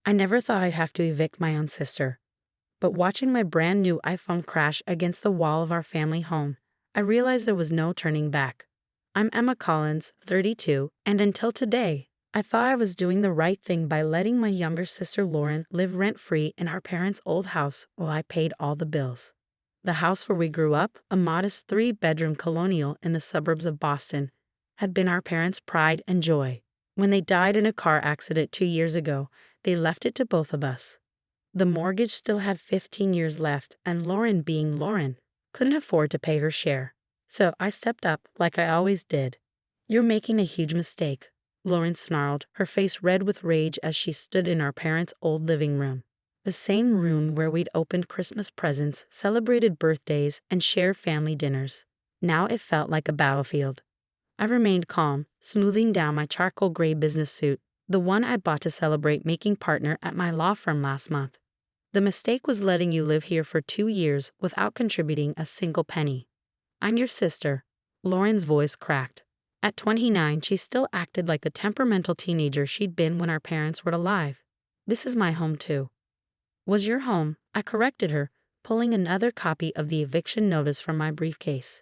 I never thought I'd have to evict my own sister. But watching my brand new iPhone crash against the wall of our family home, I realized there was no turning back. I'm Emma Collins, 32, and until today, I thought I was doing the right thing by letting my younger sister Lauren live rent-free in our parents' old house while I paid all the bills. The house where we grew up, a modest 3-bedroom colonial in the suburbs of Boston, had been our parents' pride and joy. When they died in a car accident 2 years ago, they left it to both of us. The mortgage still had 15 years left, and Lauren, being Lauren, couldn't afford to pay her share. So I stepped up like I always did. "You're making a huge mistake," Lauren snarled, her face red with rage as she stood in our parents' old living room. The same room where we'd opened Christmas presents, celebrated birthdays, and shared family dinners. Now it felt like a battlefield. I remained calm, smoothing down my charcoal gray business suit, the one I bought to celebrate making partner at my law firm last month. "The mistake was letting you live here for 2 years without contributing a single penny. I'm your sister." Lauren's voice cracked. At 29, she still acted like the temperamental teenager she'd been when our parents were alive. "This is my home too." "Was your home," I corrected her, pulling another copy of the eviction notice from my briefcase.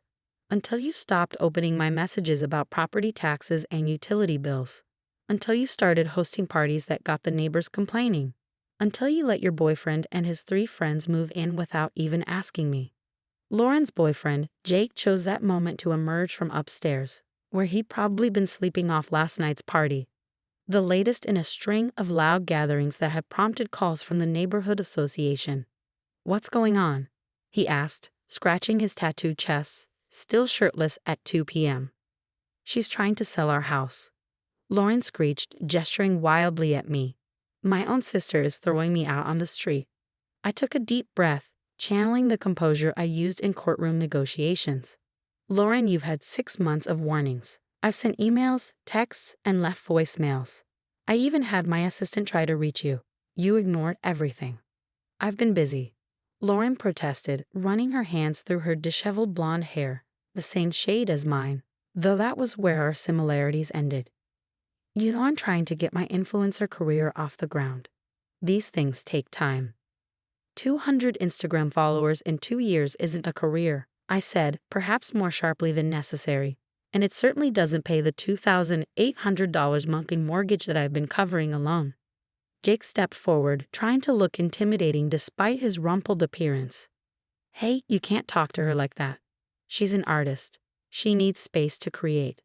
"Until you stopped opening my messages about property taxes and utility bills. Until you started hosting parties that got the neighbors complaining. Until you let your boyfriend and his 3 friends move in without even asking me." Lauren's boyfriend, Jake, chose that moment to emerge from upstairs, where he'd probably been sleeping off last night's party, the latest in a string of loud gatherings that had prompted calls from the neighborhood association. "What's going on?" he asked, scratching his tattooed chest, still shirtless at 2 p.m. "She's trying to sell our house," Lauren screeched, gesturing wildly at me. "My own sister is throwing me out on the street." I took a deep breath, channeling the composure I used in courtroom negotiations. "Lauren, you've had 6 months of warnings. I've sent emails, texts, and left voicemails. I even had my assistant try to reach you. You ignored everything." "I've been busy," Lauren protested, running her hands through her disheveled blonde hair, the same shade as mine, though that was where our similarities ended. "You know I'm trying to get my influencer career off the ground. These things take time." 200 Instagram followers in 2 years isn't a career," I said, perhaps more sharply than necessary. "And it certainly doesn't pay the $2,800 monthly mortgage that I've been covering alone." Jake stepped forward, trying to look intimidating despite his rumpled appearance. "Hey, you can't talk to her like that. She's an artist. She needs space to create."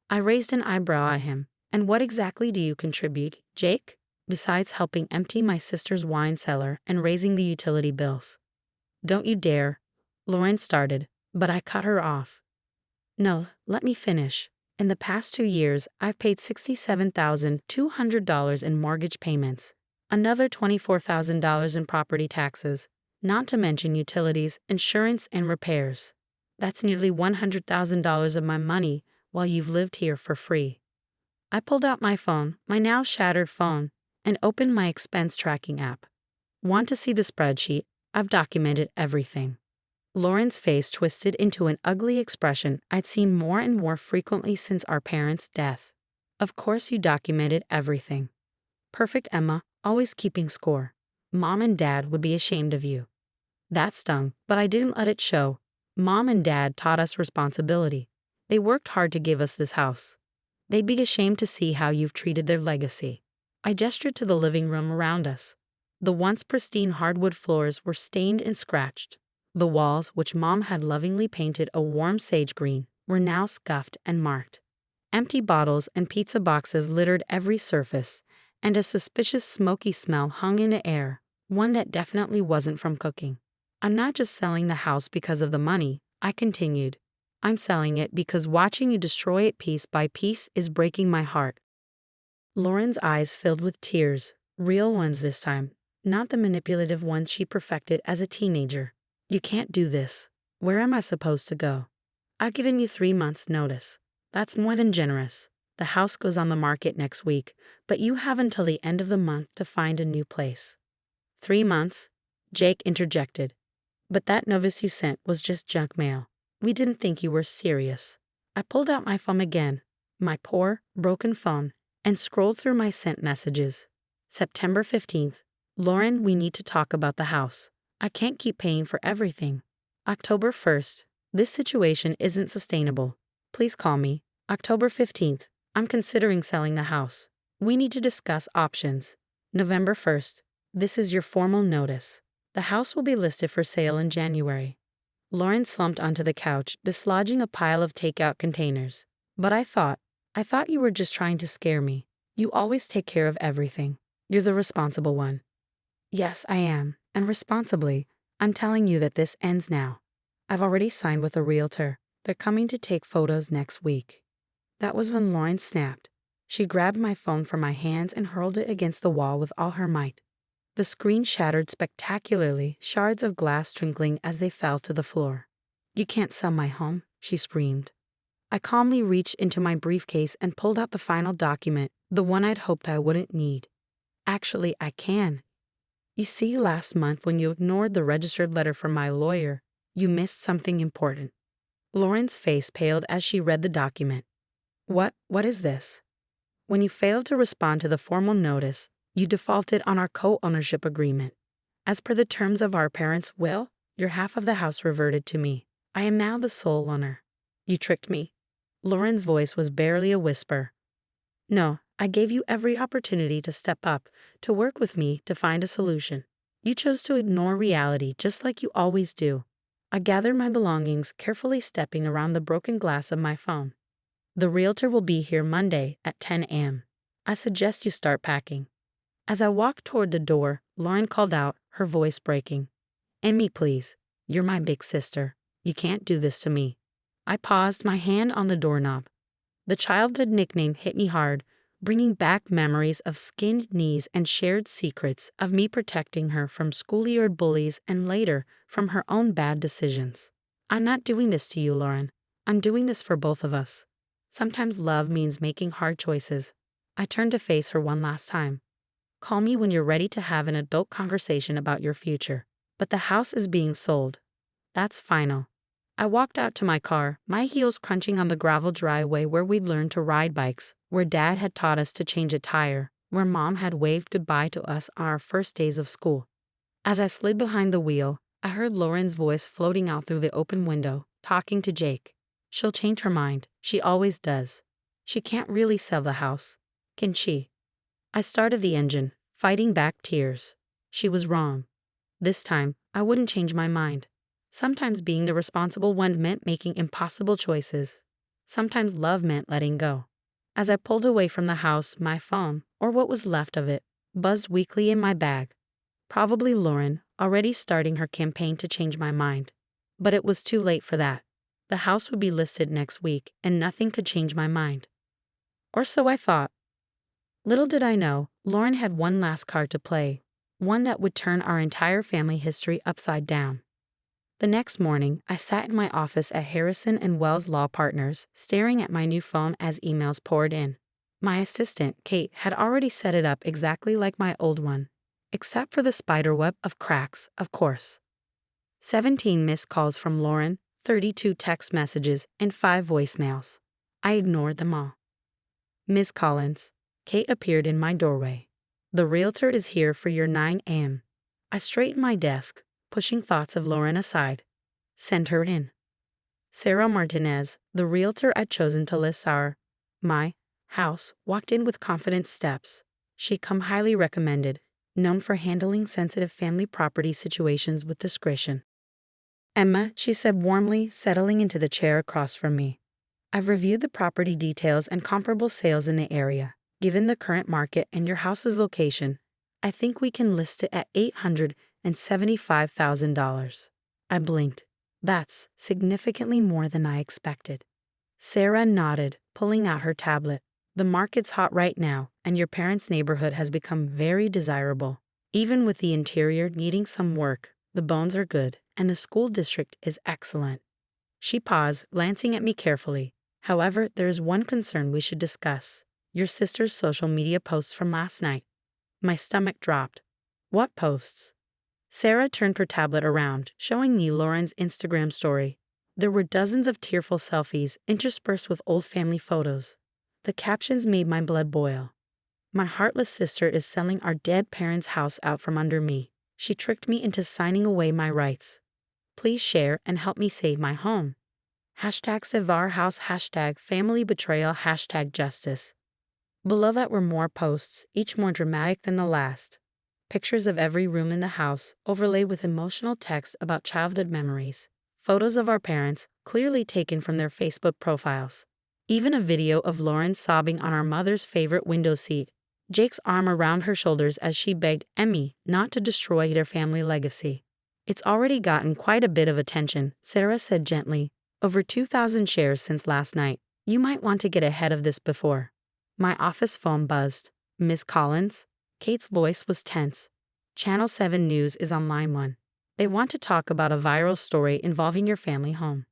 I raised an eyebrow at him. "And what exactly do you contribute, Jake, besides helping empty my sister's wine cellar and raising the utility bills?" "Don't you dare," Lauren started, but I cut her off. "No, let me finish. In the past 2 years, I've paid $67,200 in mortgage payments, another $24,000 in property taxes, not to mention utilities, insurance, and repairs. That's nearly $100,000 of my money while you've lived here for free." I pulled out my phone, my now shattered phone, and opened my expense tracking app. "Want to see the spreadsheet? I've documented everything." Lauren's face twisted into an ugly expression I'd seen more and more frequently since our parents' death. "Of course you documented everything. Perfect, Emma, always keeping score. Mom and Dad would be ashamed of you." That stung, but I didn't let it show. Mom and Dad taught us responsibility. They worked hard to give us this house. They'd be ashamed to see how you've treated their legacy. I gestured to the living room around us. The once pristine hardwood floors were stained and scratched. The walls, which Mom had lovingly painted a warm sage green, were now scuffed and marked. Empty bottles and pizza boxes littered every surface, and a suspicious smoky smell hung in the air, one that definitely wasn't from cooking. "I'm not just selling the house because of the money," I continued. "I'm selling it because watching you destroy it piece by piece is breaking my heart." Lauren's eyes filled with tears, real ones this time, not the manipulative ones she perfected as a teenager. "You can't do this. Where am I supposed to go? I've given you 3 months' notice. That's more than generous. The house goes on the market next week, but you have until the end of the month to find a new place." 3 months? Jake interjected. "But that notice you sent was just junk mail. We didn't think you were serious." I pulled out my phone again, my poor, broken phone, and scrolled through my sent messages. September 15th. Lauren, we need to talk about the house. I can't keep paying for everything. October 1st. This situation isn't sustainable. Please call me. October 15th. I'm considering selling the house. We need to discuss options. November 1st. This is your formal notice. The house will be listed for sale in January. Lauren slumped onto the couch, dislodging a pile of takeout containers. But I thought you were just trying to scare me. You always take care of everything. You're the responsible one. Yes, I am. And responsibly, I'm telling you that this ends now. I've already signed with a realtor. They're coming to take photos next week. That was when Lauren snapped. She grabbed my phone from my hands and hurled it against the wall with all her might. The screen shattered spectacularly, shards of glass twinkling as they fell to the floor. You can't sell my home, she screamed. I calmly reached into my briefcase and pulled out the final document, the one I'd hoped I wouldn't need. Actually, I can. You see, last month when you ignored the registered letter from my lawyer, you missed something important. Lauren's face paled as she read the document. What is this? When you failed to respond to the formal notice, you defaulted on our co-ownership agreement. As per the terms of our parents' will, your half of the house reverted to me. I am now the sole owner. You tricked me. Lauren's voice was barely a whisper. No, I gave you every opportunity to step up, to work with me to find a solution. You chose to ignore reality just like you always do. I gathered my belongings, carefully stepping around the broken glass of my phone. The realtor will be here Monday at 10 a.m. I suggest you start packing. As I walked toward the door, Lauren called out, her voice breaking. Amy, please. You're my big sister. You can't do this to me. I paused, my hand on the doorknob. The childhood nickname hit me hard, bringing back memories of skinned knees and shared secrets of me protecting her from schoolyard bullies and later from her own bad decisions. I'm not doing this to you, Lauren. I'm doing this for both of us. Sometimes love means making hard choices. I turned to face her one last time. Call me when you're ready to have an adult conversation about your future. But the house is being sold. That's final. I walked out to my car, my heels crunching on the gravel driveway where we'd learned to ride bikes, where Dad had taught us to change a tire, where Mom had waved goodbye to us on our first days of school. As I slid behind the wheel, I heard Lauren's voice floating out through the open window, talking to Jake. She'll change her mind. She always does. She can't really sell the house. Can she? I started the engine, fighting back tears. She was wrong. This time, I wouldn't change my mind. Sometimes being the responsible one meant making impossible choices. Sometimes love meant letting go. As I pulled away from the house, my phone, or what was left of it, buzzed weakly in my bag. Probably Lauren, already starting her campaign to change my mind. But it was too late for that. The house would be listed next week, and nothing could change my mind. Or so I thought. Little did I know, Lauren had one last card to play, one that would turn our entire family history upside down. The next morning, I sat in my office at Harrison and Wells Law Partners, staring at my new phone as emails poured in. My assistant, Kate, had already set it up exactly like my old one, except for the spiderweb of cracks, of course. 17 missed calls from Lauren, 32 text messages, and 5 voicemails. I ignored them all. Ms. Collins, Kate appeared in my doorway. The realtor is here for your 9 a.m. I straightened my desk, pushing thoughts of Lauren aside. Send her in. Sarah Martinez, the realtor I'd chosen to list my house, walked in with confident steps. She'd come highly recommended, known for handling sensitive family property situations with discretion. Emma, she said warmly, settling into the chair across from me. I've reviewed the property details and comparable sales in the area. Given the current market and your house's location, I think we can list it at $875,000. I blinked. That's significantly more than I expected. Sarah nodded, pulling out her tablet. The market's hot right now, and your parents' neighborhood has become very desirable. Even with the interior needing some work, the bones are good, and the school district is excellent. She paused, glancing at me carefully. However, there is one concern we should discuss. Your sister's social media posts from last night. My stomach dropped. What posts? Sarah turned her tablet around, showing me Lauren's Instagram story. There were dozens of tearful selfies interspersed with old family photos. The captions made my blood boil. My heartless sister is selling our dead parents' house out from under me. She tricked me into signing away my rights. Please share and help me save my home. Hashtag save our house, hashtag family betrayal, hashtag justice. Below that were more posts, each more dramatic than the last. Pictures of every room in the house, overlaid with emotional text about childhood memories. Photos of our parents, clearly taken from their Facebook profiles. Even a video of Lauren sobbing on our mother's favorite window seat, Jake's arm around her shoulders as she begged Emmy not to destroy their family legacy. It's already gotten quite a bit of attention, Sarah said gently. Over 2,000 shares since last night. You might want to get ahead of this before. My office phone buzzed. Ms. Collins? Kate's voice was tense. Channel 7 News is on line 1. They want to talk about a viral story involving your family home.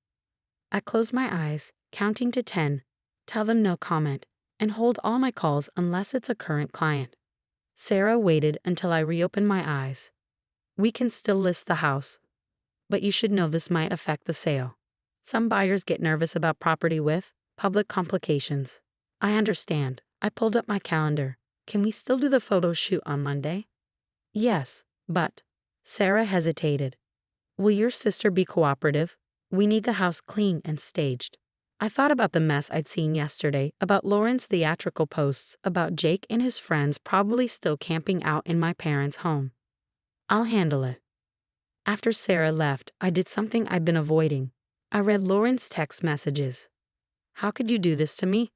I closed my eyes, counting to 10. Tell them no comment, and hold all my calls unless it's a current client. Sarah waited until I reopened my eyes. We can still list the house, but you should know this might affect the sale. Some buyers get nervous about property with public complications. I understand. I pulled up my calendar. Can we still do the photo shoot on Monday? Yes, but Sarah hesitated. Will your sister be cooperative? We need the house clean and staged. I thought about the mess I'd seen yesterday, about Lauren's theatrical posts, about Jake and his friends probably still camping out in my parents' home. I'll handle it. After Sarah left, I did something I'd been avoiding. I read Lauren's text messages. How could you do this to me?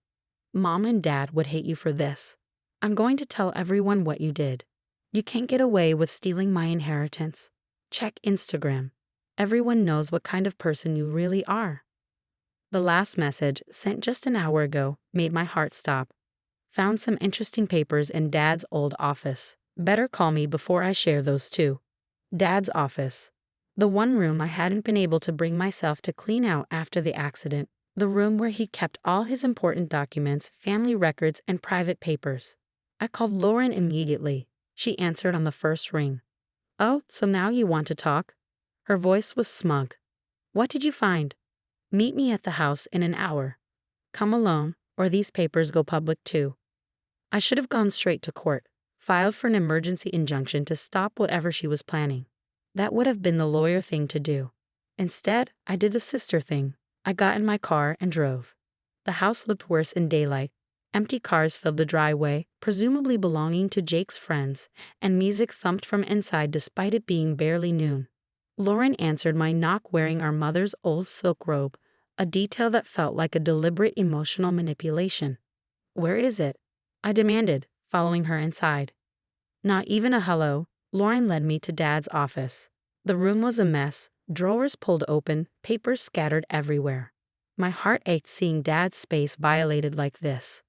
Mom and Dad would hate you for this. I'm going to tell everyone what you did. You can't get away with stealing my inheritance. Check Instagram. Everyone knows what kind of person you really are. The last message, sent just an hour ago, made my heart stop. Found some interesting papers in Dad's old office. Better call me before I share those too. Dad's office. The one room I hadn't been able to bring myself to clean out after the accident. The room where he kept all his important documents, family records, and private papers. I called Lauren immediately. She answered on the first ring. Oh, so now you want to talk? Her voice was smug. What did you find? Meet me at the house in an hour. Come alone, or these papers go public too. I should have gone straight to court, filed for an emergency injunction to stop whatever she was planning. That would have been the lawyer thing to do. Instead, I did the sister thing. I got in my car and drove. The house looked worse in daylight. Empty cars filled the driveway, presumably belonging to Jake's friends, and music thumped from inside despite it being barely noon. Lauren answered my knock wearing our mother's old silk robe, a detail that felt like a deliberate emotional manipulation. Where is it? I demanded, following her inside. Not even a hello. Lauren led me to Dad's office. The room was a mess, drawers pulled open, papers scattered everywhere. My heart ached seeing Dad's space violated like this.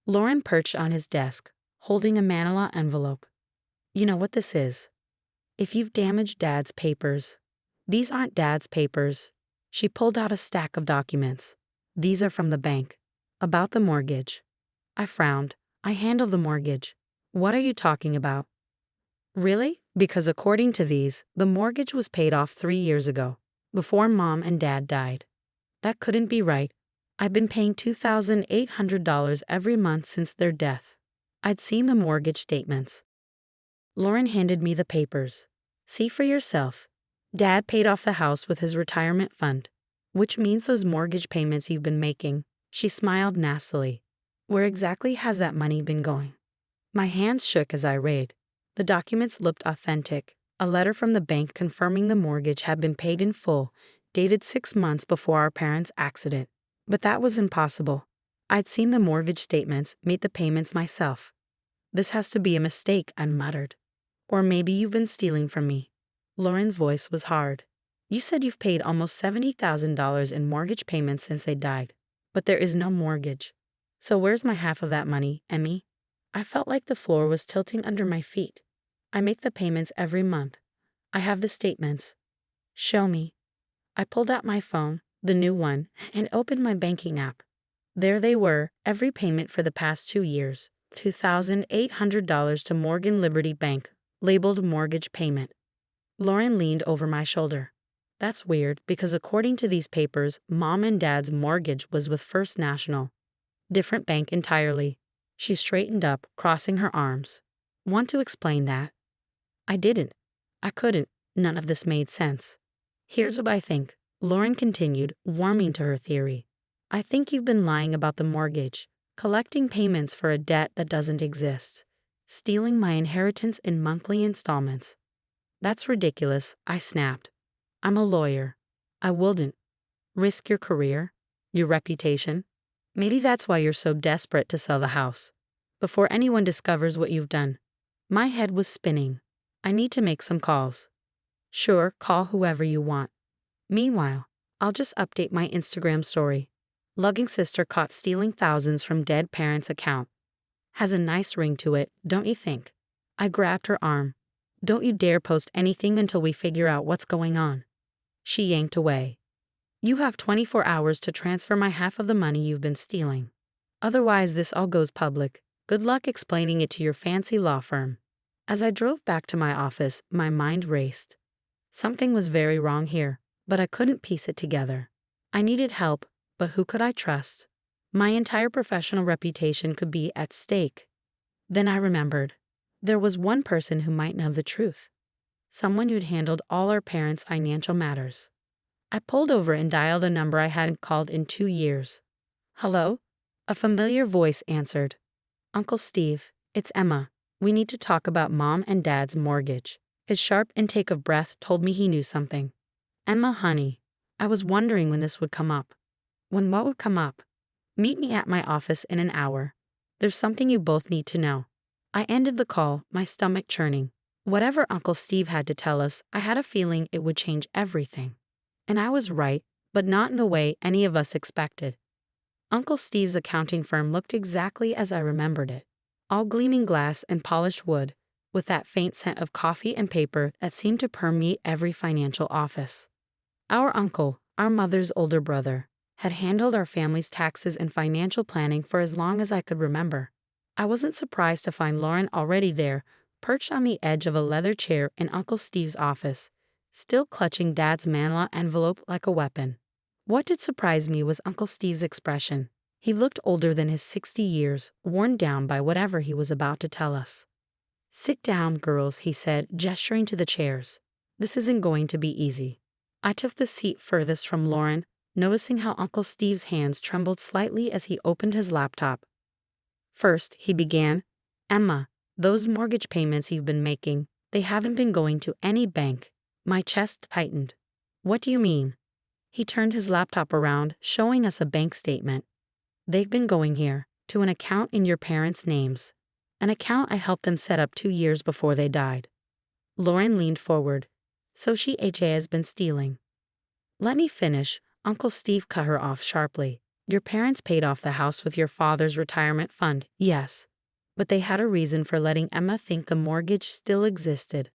Lauren perched on his desk, holding a manila envelope. You know what this is? If you've damaged Dad's papers. These aren't Dad's papers. She pulled out a stack of documents. These are from the bank. About the mortgage. I frowned. I handled the mortgage. What are you talking about? Really? Because according to these, the mortgage was paid off 3 years ago, before Mom and Dad died. That couldn't be right. I've been paying $2,800 every month since their death. I'd seen the mortgage statements. Lauren handed me the papers. See for yourself. Dad paid off the house with his retirement fund, which means those mortgage payments you've been making. She smiled nastily. Where exactly has that money been going? My hands shook as I read. The documents looked authentic. A letter from the bank confirming the mortgage had been paid in full, dated 6 months before our parents' accident. But that was impossible. I'd seen the mortgage statements, made the payments myself. This has to be a mistake, I muttered. Or maybe you've been stealing from me. Lauren's voice was hard. You said you've paid almost $70,000 in mortgage payments since they died. But there is no mortgage. So where's my half of that money, Emmy? I felt like the floor was tilting under my feet. I make the payments every month. I have the statements. Show me. I pulled out my phone, the new one, and opened my banking app. There they were, every payment for the past 2 years. $2,800 to Morgan Liberty Bank, labeled mortgage payment. Lauren leaned over my shoulder. That's weird because according to these papers, Mom and Dad's mortgage was with First National. Different bank entirely. She straightened up, crossing her arms. Want to explain that? I didn't. I couldn't. None of this made sense. Here's what I think, Lauren continued, warming to her theory. I think you've been lying about the mortgage, collecting payments for a debt that doesn't exist, stealing my inheritance in monthly installments. That's ridiculous, I snapped. I'm a lawyer. I wouldn't risk your career, your reputation. Maybe that's why you're so desperate to sell the house. Before anyone discovers what you've done. My head was spinning. I need to make some calls. Sure, call whoever you want. Meanwhile, I'll just update my Instagram story. Lugging sister caught stealing thousands from dead parents' account. Has a nice ring to it, don't you think? I grabbed her arm. Don't you dare post anything until we figure out what's going on. She yanked away. You have 24 hours to transfer my half of the money you've been stealing. Otherwise, this all goes public. Good luck explaining it to your fancy law firm. As I drove back to my office, my mind raced. Something was very wrong here, but I couldn't piece it together. I needed help, but who could I trust? My entire professional reputation could be at stake. Then I remembered. There was one person who might know the truth. Someone who'd handled all our parents' financial matters. I pulled over and dialed a number I hadn't called in 2 years. Hello? A familiar voice answered. Uncle Steve, it's Emma. We need to talk about Mom and Dad's mortgage. His sharp intake of breath told me he knew something. Emma, honey, I was wondering when this would come up. When what would come up? Meet me at my office in an hour. There's something you both need to know. I ended the call, my stomach churning. Whatever Uncle Steve had to tell us, I had a feeling it would change everything. And I was right, but not in the way any of us expected. Uncle Steve's accounting firm looked exactly as I remembered it. All gleaming glass and polished wood, with that faint scent of coffee and paper that seemed to permeate every financial office. Our uncle, our mother's older brother, had handled our family's taxes and financial planning for as long as I could remember. I wasn't surprised to find Lauren already there, perched on the edge of a leather chair in Uncle Steve's office, still clutching Dad's manila envelope like a weapon. What did surprise me was Uncle Steve's expression. He looked older than his 60 years, worn down by whatever he was about to tell us. Sit down, girls, he said, gesturing to the chairs. This isn't going to be easy. I took the seat furthest from Lauren, noticing how Uncle Steve's hands trembled slightly as he opened his laptop. First, he began, Emma, those mortgage payments you've been making, they haven't been going to any bank. My chest tightened. What do you mean? He turned his laptop around, showing us a bank statement. They've been going here, to an account in your parents' names. An account I helped them set up 2 years before they died. Lauren leaned forward. So she has been stealing. Let me finish, Uncle Steve cut her off sharply. Your parents paid off the house with your father's retirement fund, yes. But they had a reason for letting Emma think the mortgage still existed.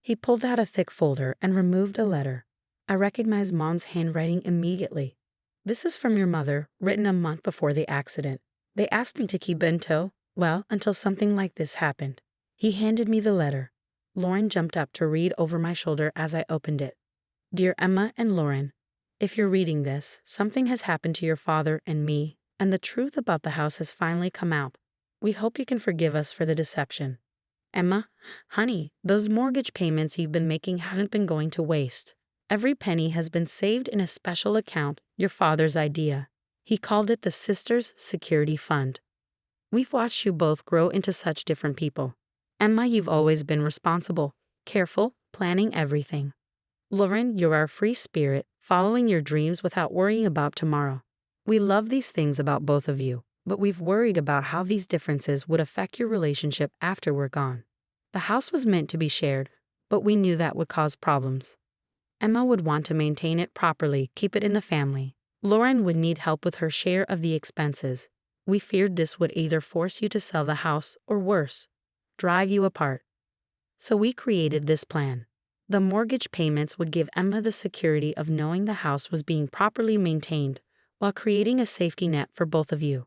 He pulled out a thick folder and removed a letter. I recognized Mom's handwriting immediately. This is from your mother, written a month before the accident. They asked me to keep it until something like this happened. He handed me the letter. Lauren jumped up to read over my shoulder as I opened it. Dear Emma and Lauren, if you're reading this, something has happened to your father and me, and the truth about the house has finally come out. We hope you can forgive us for the deception. Emma, honey, those mortgage payments you've been making haven't been going to waste. Every penny has been saved in a special account, your father's idea. He called it the Sisters Security Fund. We've watched you both grow into such different people. Emma, you've always been responsible, careful, planning everything. Lauren, you're our free spirit, following your dreams without worrying about tomorrow. We love these things about both of you, but we've worried about how these differences would affect your relationship after we're gone. The house was meant to be shared, but we knew that would cause problems. Emma would want to maintain it properly, keep it in the family. Lauren would need help with her share of the expenses. We feared this would either force you to sell the house or worse, drive you apart. So we created this plan. The mortgage payments would give Emma the security of knowing the house was being properly maintained, while creating a safety net for both of you.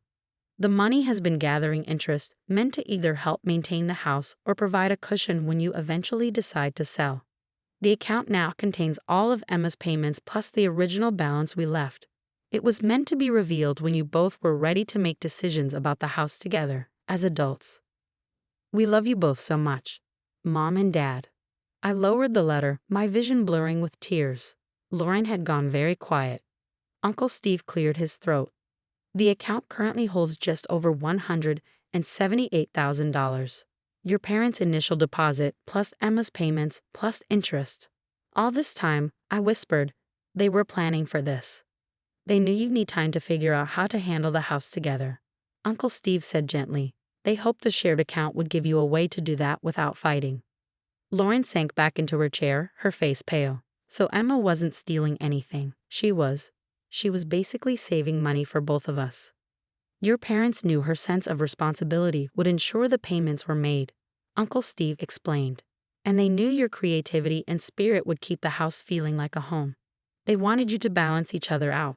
The money has been gathering interest, meant to either help maintain the house or provide a cushion when you eventually decide to sell. The account now contains all of Emma's payments plus the original balance we left. It was meant to be revealed when you both were ready to make decisions about the house together, as adults. We love you both so much, Mom and Dad. I lowered the letter, my vision blurring with tears. Lauren had gone very quiet. Uncle Steve cleared his throat. The account currently holds just over $178,000. Your parents' initial deposit, plus Emma's payments, plus interest. All this time, I whispered, they were planning for this. They knew you'd need time to figure out how to handle the house together. Uncle Steve said gently, they hoped the shared account would give you a way to do that without fighting. Lauren sank back into her chair, her face pale. So Emma wasn't stealing anything. She was basically saving money for both of us. Your parents knew her sense of responsibility would ensure the payments were made, Uncle Steve explained. And they knew your creativity and spirit would keep the house feeling like a home. They wanted you to balance each other out.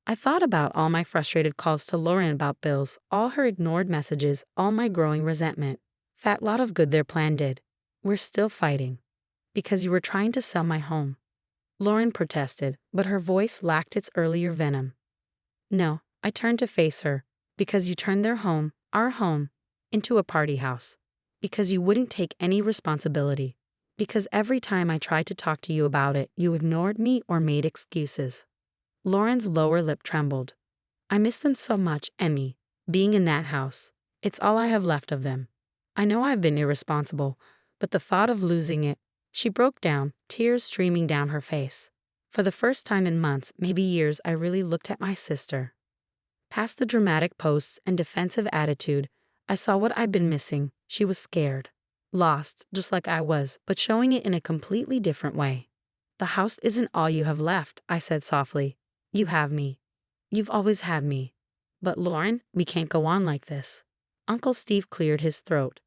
I thought about all my frustrated calls to Lauren about bills, all her ignored messages, all my growing resentment. Fat lot of good their plan did. We're still fighting. Because you were trying to sell my home. Lauren protested, but her voice lacked its earlier venom. No, I turned to face her. Because you turned their home, our home, into a party house. Because you wouldn't take any responsibility. Because every time I tried to talk to you about it, you ignored me or made excuses. Lauren's lower lip trembled. I miss them so much, Emmy. Being in that house. It's all I have left of them. I know I've been irresponsible, but the thought of losing it. She broke down, tears streaming down her face. For the first time in months, maybe years, I really looked at my sister. Past the dramatic posts and defensive attitude, I saw what I'd been missing. She was scared. Lost, just like I was, but showing it in a completely different way. The house isn't all you have left, I said softly. You have me. You've always had me. But Lauren, we can't go on like this. Uncle Steve cleared his throat.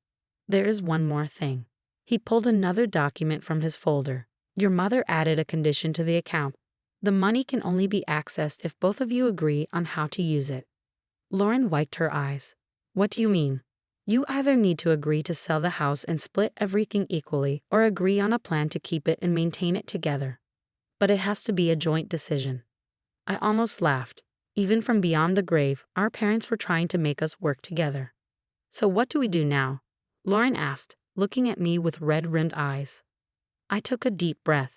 There is one more thing. He pulled another document from his folder. Your mother added a condition to the account. The money can only be accessed if both of you agree on how to use it. Lauren wiped her eyes. What do you mean? You either need to agree to sell the house and split everything equally, or agree on a plan to keep it and maintain it together. But it has to be a joint decision. I almost laughed. Even from beyond the grave, our parents were trying to make us work together. So what do we do now? Lauren asked, looking at me with red-rimmed eyes. I took a deep breath.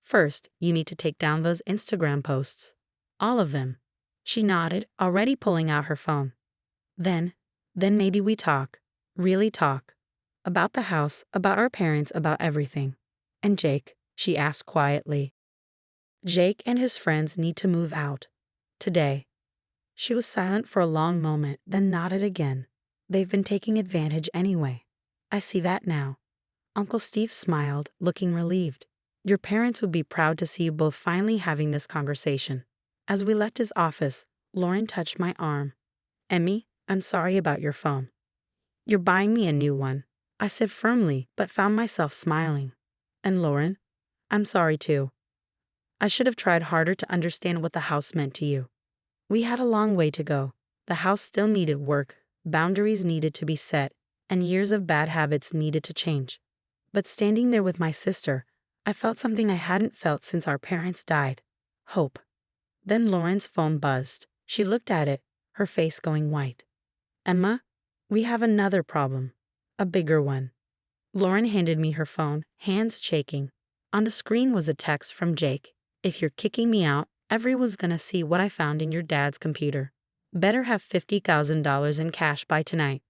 First, you need to take down those Instagram posts. All of them. She nodded, already pulling out her phone. Then maybe we talk. Really talk. About the house, about our parents, about everything. And Jake, she asked quietly. Jake and his friends need to move out. Today. She was silent for a long moment, then nodded again. They've been taking advantage anyway. I see that now. Uncle Steve smiled, looking relieved. Your parents would be proud to see you both finally having this conversation. As we left his office, Lauren touched my arm. Emmy, I'm sorry about your phone. You're buying me a new one, I said firmly, but found myself smiling. And Lauren, I'm sorry too. I should have tried harder to understand what the house meant to you. We had a long way to go. The house still needed work, boundaries needed to be set, and years of bad habits needed to change. But standing there with my sister, I felt something I hadn't felt since our parents died. Hope. Then Lauren's phone buzzed. She looked at it, her face going white. Emma, we have another problem. A bigger one. Lauren handed me her phone, hands shaking. On the screen was a text from Jake. If you're kicking me out, everyone's gonna see what I found in your dad's computer. Better have $50,000 in cash by tonight.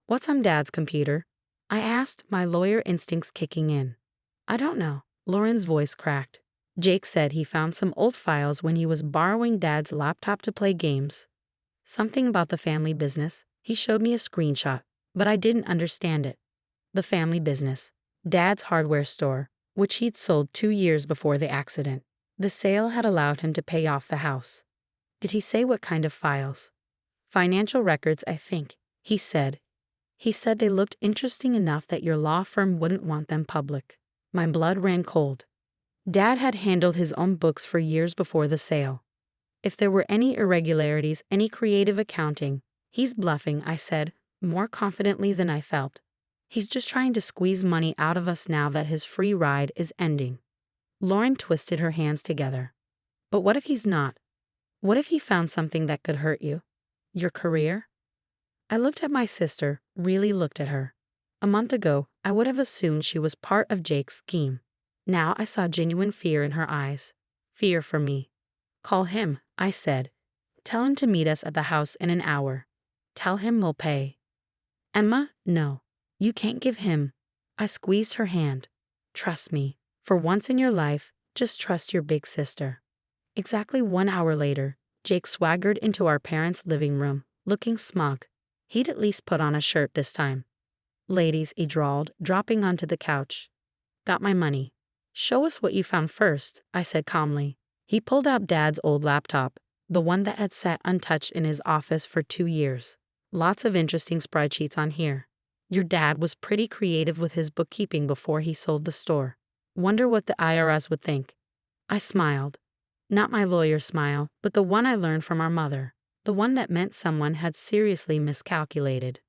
What's on Dad's computer? I asked, my lawyer instincts kicking in. I don't know. Lauren's voice cracked. Jake said he found some old files when he was borrowing Dad's laptop to play games. Something about the family business. He showed me a screenshot, but I didn't understand it. The family business. Dad's hardware store, which he'd sold 2 years before the accident. The sale had allowed him to pay off the house. Did he say what kind of files? Financial records, I think, he said. He said they looked interesting enough that your law firm wouldn't want them public. My blood ran cold. Dad had handled his own books for years before the sale. If there were any irregularities, any creative accounting, he's bluffing, I said, more confidently than I felt. He's just trying to squeeze money out of us now that his free ride is ending. Lauren twisted her hands together. But what if he's not? What if he found something that could hurt you? Your career? I looked at my sister, really looked at her. A month ago, I would have assumed she was part of Jake's scheme. Now I saw genuine fear in her eyes. Fear for me. Call him, I said. Tell him to meet us at the house in an hour. Tell him we'll pay. Emma, no. You can't give him. I squeezed her hand. Trust me. For once in your life, just trust your big sister. Exactly 1 hour later, Jake swaggered into our parents' living room, looking smug. He'd at least put on a shirt this time. Ladies, he drawled, dropping onto the couch. Got my money. Show us what you found first, I said calmly. He pulled out Dad's old laptop, the one that had sat untouched in his office for 2 years. Lots of interesting spreadsheets on here. Your dad was pretty creative with his bookkeeping before he sold the store. Wonder what the IRS would think. I smiled. Not my lawyer smile, but the one I learned from our mother. The one that meant someone had seriously miscalculated.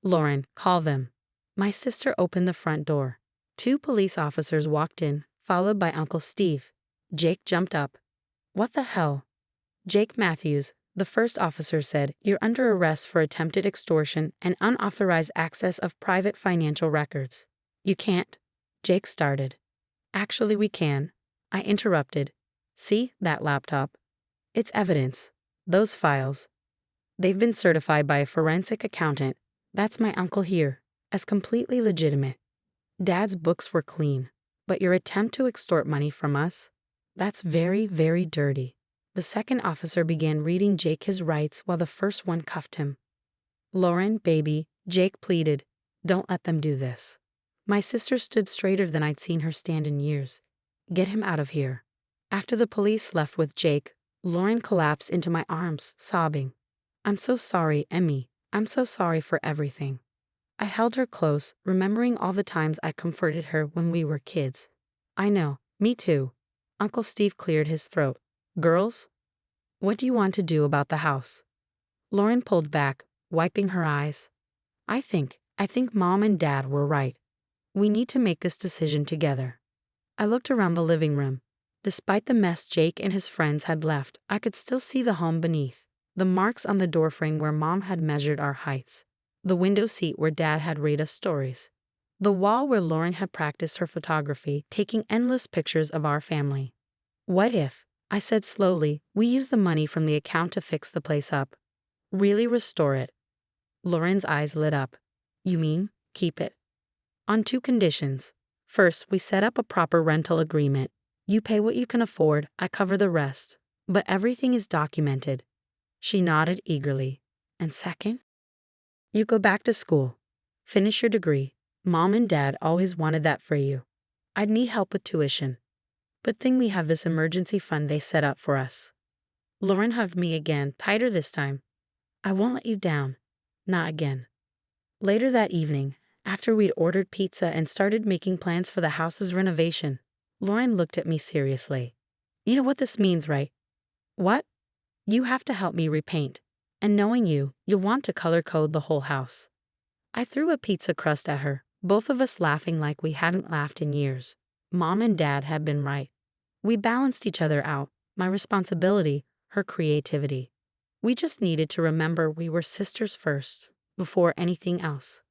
Lauren, call them. My sister opened the front door. 2 police officers walked in, followed by Uncle Steve. Jake jumped up. What the hell? Jake Matthews, the first officer said, you're under arrest for attempted extortion and unauthorized access of private financial records. You can't. Jake started. Actually, we can. I interrupted. See, that laptop? It's evidence. Those files. They've been certified by a forensic accountant. That's my uncle here, as completely legitimate. Dad's books were clean, but your attempt to extort money from us? That's very, very dirty. The second officer began reading Jake his rights while the first one cuffed him. Lauren, baby, Jake pleaded, don't let them do this. My sister stood straighter than I'd seen her stand in years. Get him out of here. After the police left with Jake, Lauren collapsed into my arms, sobbing. I'm so sorry, Emmy. I'm so sorry for everything. I held her close, remembering all the times I comforted her when we were kids. I know, me too. Uncle Steve cleared his throat. Girls? What do you want to do about the house? Lauren pulled back, wiping her eyes. I think Mom and Dad were right. We need to make this decision together. I looked around the living room. Despite the mess Jake and his friends had left, I could still see the home beneath. The marks on the doorframe where Mom had measured our heights. The window seat where Dad had read us stories. The wall where Lauren had practiced her photography, taking endless pictures of our family. What if, I said slowly, we use the money from the account to fix the place up? Really restore it? Lauren's eyes lit up. You mean, keep it? On 2 conditions. First, we set up a proper rental agreement. You pay what you can afford, I cover the rest. But everything is documented. She nodded eagerly. And second? You go back to school. Finish your degree. Mom and Dad always wanted that for you. I'd need help with tuition. Good thing we have this emergency fund they set up for us. Lauren hugged me again, tighter this time. I won't let you down. Not again. Later that evening, after we'd ordered pizza and started making plans for the house's renovation, Lauren looked at me seriously. You know what this means, right? What? You have to help me repaint. And knowing you, you'll want to color code the whole house. I threw a pizza crust at her, both of us laughing like we hadn't laughed in years. Mom and Dad had been right. We balanced each other out, my responsibility, her creativity. We just needed to remember we were sisters first, before anything else.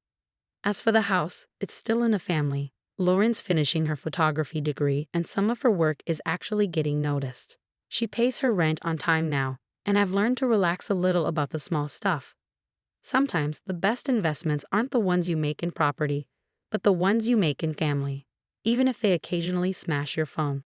As for the house, it's still in the family. Lauren's finishing her photography degree and some of her work is actually getting noticed. She pays her rent on time now, and I've learned to relax a little about the small stuff. Sometimes the best investments aren't the ones you make in property, but the ones you make in family, even if they occasionally smash your phone.